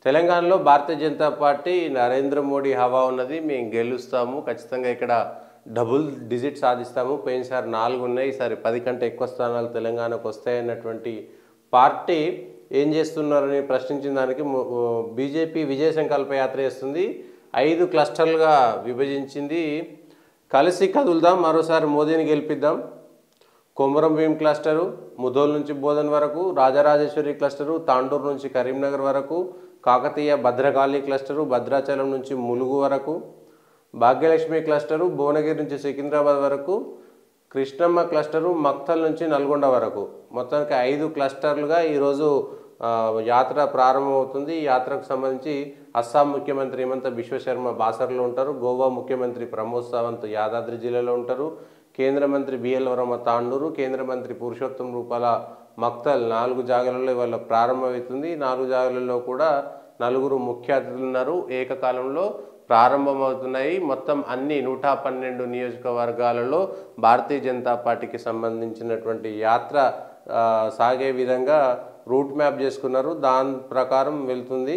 తెలంగాణలో భారతీయ జనతా పార్టీ నరేంద్ర మోడీ హవా ఉన్నది. మేము గెలుస్తాము, ఖచ్చితంగా ఇక్కడ డబుల్ డిజిట్ సాధిస్తాము. పోయినసారి 4 ఉన్నాయి, ఈసారి 10 కంటే ఎక్కువ స్థానాలు తెలంగాణకు వస్తాయన్నటువంటి పార్టీ ఏం చేస్తున్నారని ప్రశ్నించిన దానికి బీజేపీ విజయ సంకల్ప యాత్ర చేస్తుంది. 5 క్లస్టర్లుగా విభజించింది. కలిసి కదులుదాం, మరోసారి మోదీని గెలిపిద్దాం. కొమరం భీం క్లస్టరు, ముధోల్ నుంచి బోధన్ వరకు, రాజరాజేశ్వరి క్లస్టరు, తాండూరు నుంచి కరీంనగర్ వరకు, కాకతీయ భద్రకాళి క్లస్టరు, భద్రాచలం నుంచి ములుగు వరకు, భాగ్యలక్ష్మి క్లస్టరు, భువనగిరి నుంచి సికింద్రాబాద్ వరకు, కృష్ణమ్మ క్లస్టరు, మక్తల్ నుంచి నల్గొండ వరకు, మొత్తానికి 5 క్లస్టర్లుగా ఈరోజు యాత్ర ప్రారంభమవుతుంది. ఈ యాత్రకు సంబంధించి అస్సాం ముఖ్యమంత్రి హిమంత బిశ్వశర్మ బాసర్లో ఉంటారు, గోవా ముఖ్యమంత్రి ప్రమోద్ సావంత్ యాదాద్రి జిల్లాలో ఉంటారు, కేంద్ర మంత్రి బిఎల్ వర్మ తాండూరు, కేంద్ర మంత్రి పురుషోత్తం రూపాల మక్తల్ 4 జాగాలలో ఇవాళ ప్రారంభమవుతుంది. 4 జాగాలలో కూడా 4 ముఖ్య అతిథులు ఉన్నారు. ఏకకాలంలో ప్రారంభమవుతున్నాయి. మొత్తం అన్ని 112 నియోజకవర్గాలలో భారతీయ జనతా పార్టీకి సంబంధించినటువంటి యాత్ర సాగే విధంగా రూట్ మ్యాప్ చేసుకున్నారు. దాని ప్రకారం వెళ్తుంది.